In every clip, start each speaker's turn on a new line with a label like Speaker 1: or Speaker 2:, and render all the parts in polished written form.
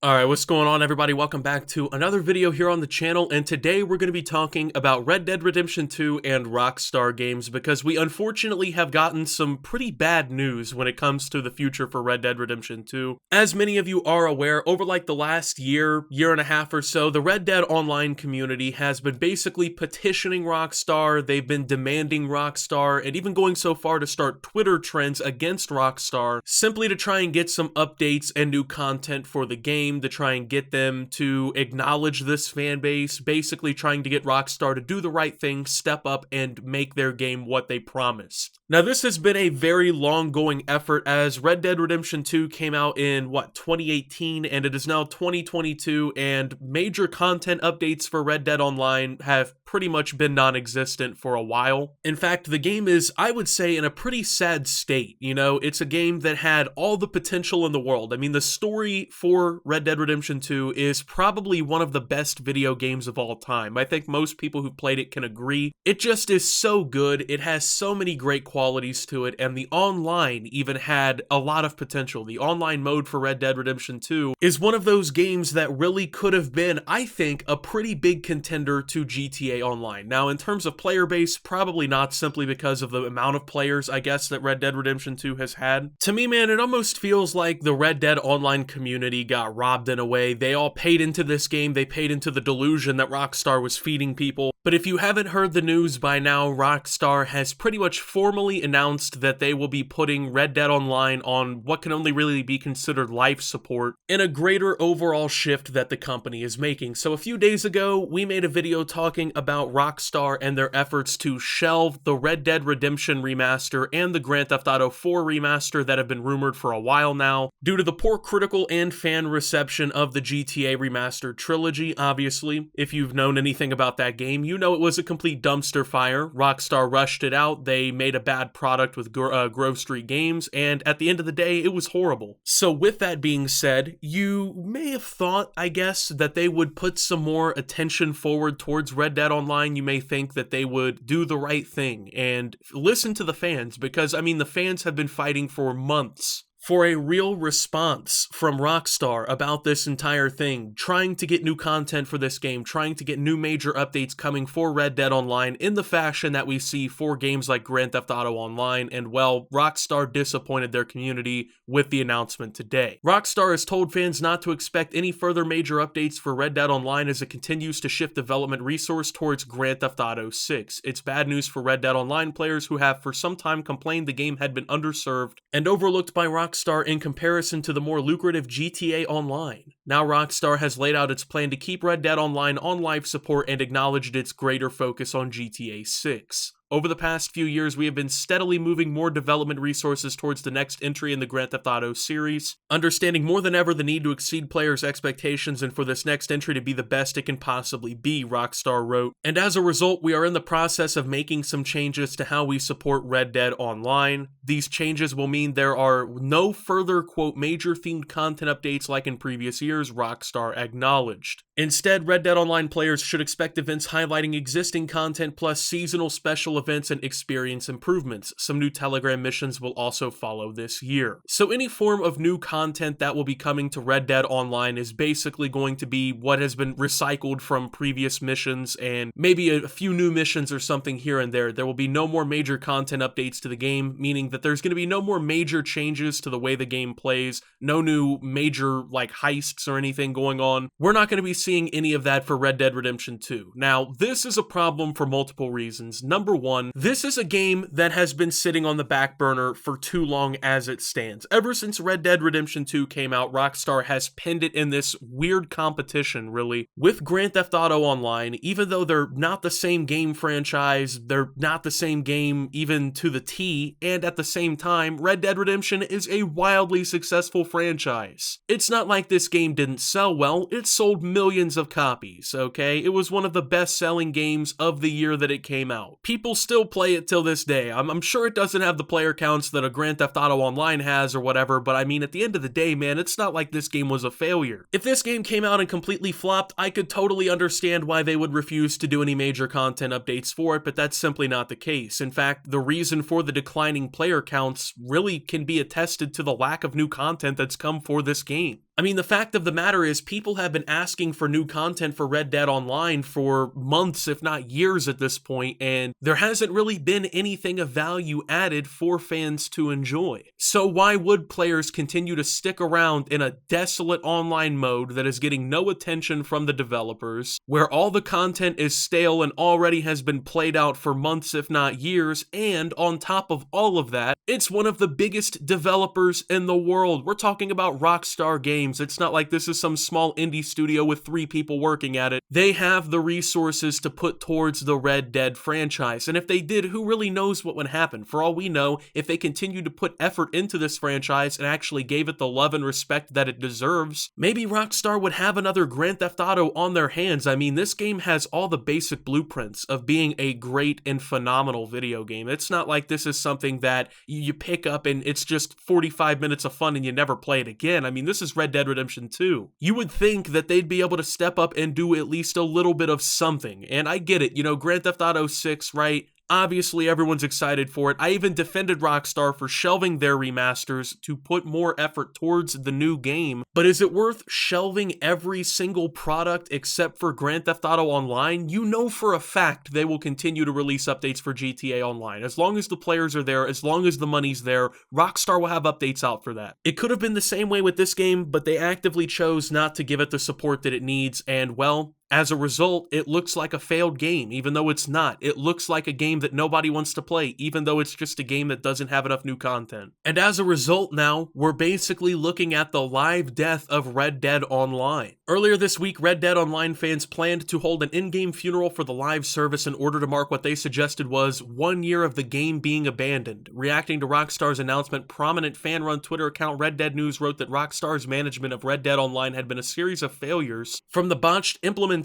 Speaker 1: Alright, what's going on everybody? Welcome back to another video here on the channel, and today we're going to be talking about Red Dead Redemption 2 and Rockstar games because we unfortunately have gotten some pretty bad news when it comes to the future for Red Dead Redemption 2. As many of you are aware, over like the last year and a half or so, the Red Dead Online community has been basically petitioning Rockstar, they've been demanding Rockstar, and even going so far to start Twitter trends against Rockstar, simply to try and get some updates and new content for the game, to try and get them to acknowledge this fan base, basically trying to get Rockstar to do the right thing, step up, and make their game what they promised. Now, this has been a very long-going effort as Red Dead Redemption 2 came out in, 2018, and it is now 2022, and major content updates for Red Dead Online have pretty much been non-existent for a while. In fact, the game is, I would say, in a pretty sad state. You know, it's a game that had all the potential in the world. I mean, the story for Red Dead Redemption 2 is probably one of the best video games of all time. I think most people who've played it can agree. It just is so good. It has so many great qualities to it, and the online even had a lot of potential. The online mode for Red Dead Redemption 2 is one of those games that really could have been, I think, a pretty big contender to GTA Online. Now, in terms of player base, probably not, simply because of the amount of players, I guess, that Red Dead Redemption 2 has had. To me, man, it almost feels like the Red Dead Online community got robbed in a way. They all paid into this game, they paid into the delusion that Rockstar was feeding people. But if you haven't heard the news by now, Rockstar has pretty much formally announced that they will be putting Red Dead Online on what can only really be considered life support, in a greater overall shift that the company is making. So a few days ago, we made a video talking about Rockstar and their efforts to shelve the Red Dead Redemption remaster and the Grand Theft Auto 4 remaster that have been rumored for a while now, due to the poor critical and fan reception of the GTA remastered trilogy. Obviously, if you've known anything about that game, you know it was a complete dumpster fire. Rockstar rushed it out, they made a bad product with Grove Street Games, and at the end of the day, it was horrible. So with that being said, you may have thought, I guess, that they would put some more attention forward towards Red Dead Online. You may think that they would do the right thing and listen to the fans, because, I mean, the fans have been fighting for months for a real response from Rockstar about this entire thing, trying to get new content for this game, trying to get new major updates coming for Red Dead Online in the fashion that we see for games like Grand Theft Auto Online, and well, Rockstar disappointed their community with the announcement today. Rockstar has told fans not to expect any further major updates for Red Dead Online as it continues to shift development resource towards Grand Theft Auto 6. It's bad news for Red Dead Online players who have for some time complained the game had been underserved and overlooked by Rockstar in comparison to the more lucrative GTA Online. Now Rockstar has laid out its plan to keep Red Dead Online on life support and acknowledged its greater focus on GTA 6. Over the past few years, we have been steadily moving more development resources towards the next entry in the Grand Theft Auto series, understanding more than ever the need to exceed players' expectations and for this next entry to be the best it can possibly be, Rockstar wrote. And as a result, we are in the process of making some changes to how we support Red Dead Online. These changes will mean there are no further, quote, major themed content updates like in previous years, Rockstar acknowledged. Instead, Red Dead Online players should expect events highlighting existing content plus seasonal special events and experience improvements. Some new Telegram missions will also follow this year. So any form of new content that will be coming to Red Dead Online is basically going to be what has been recycled from previous missions and maybe a few new missions or something here and there. There will be no more major content updates to the game, meaning that there's going to be no more major changes to the way the game plays, no new major like heists or anything going on. We're not going to be seeing any of that for Red Dead Redemption 2. Now, this is a problem for multiple reasons. Number one, this is a game that has been sitting on the back burner for too long as it stands. Ever since Red Dead Redemption 2 came out, Rockstar has pinned it in this weird competition, really, with Grand Theft Auto Online. Even though they're not the same game franchise, they're not the same game even to the T, and at the same time, Red Dead Redemption is a wildly successful franchise. It's not like this game didn't sell well, it sold millions of copies, okay? It was one of the best-selling games of the year that it came out. People still play it till this day. I'm sure it doesn't have the player counts that a Grand Theft Auto Online has or whatever, but I mean, at the end of the day, man, it's not like this game was a failure. If this game came out and completely flopped, I could totally understand why they would refuse to do any major content updates for it, but that's simply not the case. In fact, the reason for the declining player counts really can be attested to the lack of new content that's come for this game. I mean, the fact of the matter is people have been asking for new content for Red Dead Online for months, if not years at this point, and there hasn't really been anything of value added for fans to enjoy. So why would players continue to stick around in a desolate online mode that is getting no attention from the developers, where all the content is stale and already has been played out for months, if not years, and on top of all of that, it's one of the biggest developers in the world. We're talking about Rockstar Games. It's not like this is some small indie studio with 3 people working at it. They have the resources to put towards the Red Dead franchise, and if they did, who really knows what would happen? For all we know, if they continued to put effort into this franchise and actually gave it the love and respect that it deserves, maybe Rockstar would have another Grand Theft Auto on their hands. I mean, this game has all the basic blueprints of being a great and phenomenal video game. It's not like this is something that you pick up and it's just 45 minutes of fun and you never play it again. I mean, this is Red Dead Redemption 2. You would think that they'd be able to step up and do at least a little bit of something. And I get it, you know, Grand Theft Auto 6, right? Obviously, everyone's excited for it. I even defended Rockstar for shelving their remasters to put more effort towards the new game. But is it worth shelving every single product except for Grand Theft Auto Online? You know for a fact they will continue to release updates for GTA Online. As long as the players are there, as long as the money's there, Rockstar will have updates out for that. It could have been the same way with this game, but they actively chose not to give it the support that it needs, and well, as a result, it looks like a failed game, even though it's not. It looks like a game that nobody wants to play, even though it's just a game that doesn't have enough new content. And as a result now, we're basically looking at the live death of Red Dead Online. Earlier this week, Red Dead Online fans planned to hold an in-game funeral for the live service in order to mark what they suggested was 1 year of the game being abandoned. Reacting to Rockstar's announcement, prominent fan-run Twitter account Red Dead News wrote that Rockstar's management of Red Dead Online had been a series of failures, from the botched implementation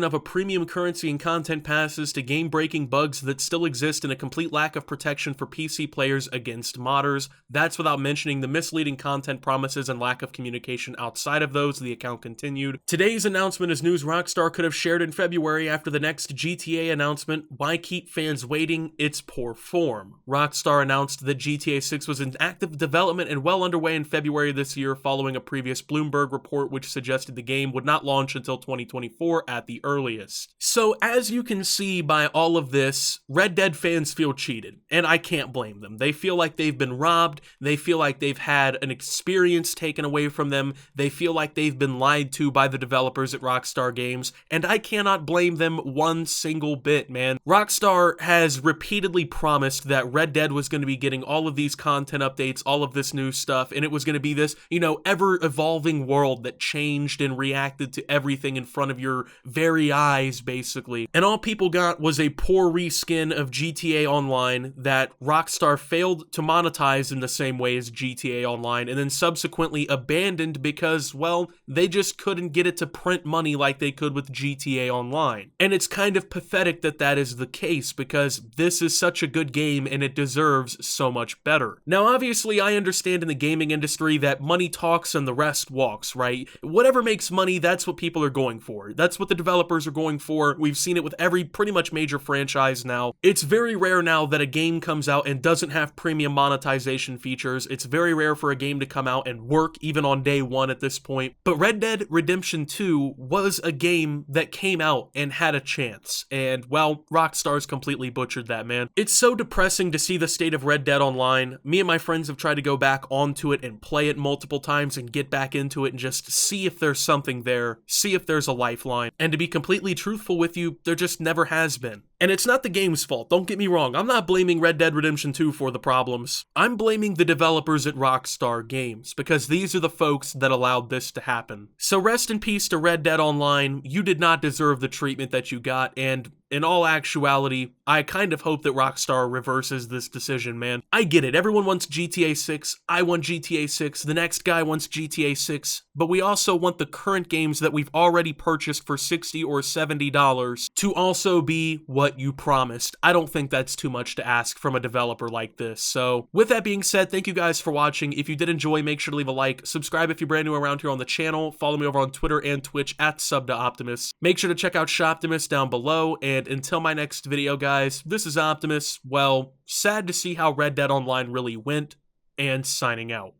Speaker 1: of a premium currency and content passes to game-breaking bugs that still exist and a complete lack of protection for PC players against modders. That's without mentioning the misleading content promises and lack of communication outside of those, the account continued. Today's announcement is news Rockstar could have shared in February after the next GTA announcement. Why keep fans waiting? It's poor form. Rockstar announced that GTA 6 was in active development and well underway in February this year, following a previous Bloomberg report which suggested the game would not launch until 2024 at the earliest. So as you can see by all of this, Red Dead fans feel cheated, and I can't blame them. They feel like they've been robbed, they feel like they've had an experience taken away from them, they feel like they've been lied to by the developers at Rockstar Games, and I cannot blame them one single bit, man. Rockstar has repeatedly promised that Red Dead was going to be getting all of these content updates, all of this new stuff, and it was going to be this, you know, ever-evolving world that changed and reacted to everything in front of your very eyes, basically. And all people got was a poor reskin of GTA Online that Rockstar failed to monetize in the same way as GTA Online, and then subsequently abandoned because, well, they just couldn't get it to print money like they could with GTA Online. And it's kind of pathetic that that is the case, because this is such a good game and it deserves so much better. Now, obviously, I understand in the gaming industry that money talks and the rest walks, right? Whatever makes money, that's what people are going for. That's what the developers are going for. We've seen it with every pretty much major franchise now. It's very rare now that a game comes out and doesn't have premium monetization features. It's very rare for a game to come out and work even on day one at this point. But Red Dead Redemption 2 was a game that came out and had a chance. And, well, Rockstar's completely butchered that, man. It's so depressing to see the state of Red Dead Online. Me and my friends have tried to go back onto it and play it multiple times and get back into it and just see if there's something there, see if there's a lifeline. And to be completely truthful with you, there just never has been. And it's not the game's fault, don't get me wrong. I'm not blaming Red Dead Redemption 2 for the problems. I'm blaming the developers at Rockstar Games, because these are the folks that allowed this to happen. So rest in peace to Red Dead Online. You did not deserve the treatment that you got, and in all actuality, I kind of hope that Rockstar reverses this decision, man. I get it, everyone wants GTA 6, I want GTA 6, the next guy wants GTA 6, but we also want the current games that we've already purchased for $60 or $70 to also be what you promised. I don't think that's too much to ask from a developer like this. So with that being said, thank you guys for watching. If you did enjoy, make sure to leave a like, subscribe if you're brand new around here on the channel, follow me over on Twitter and Twitch at @subtooptimus. Make sure to check out Shoptimus down below, and until my next video, guys, this is Optimus. Well, sad to see how Red Dead Online really went, and signing out.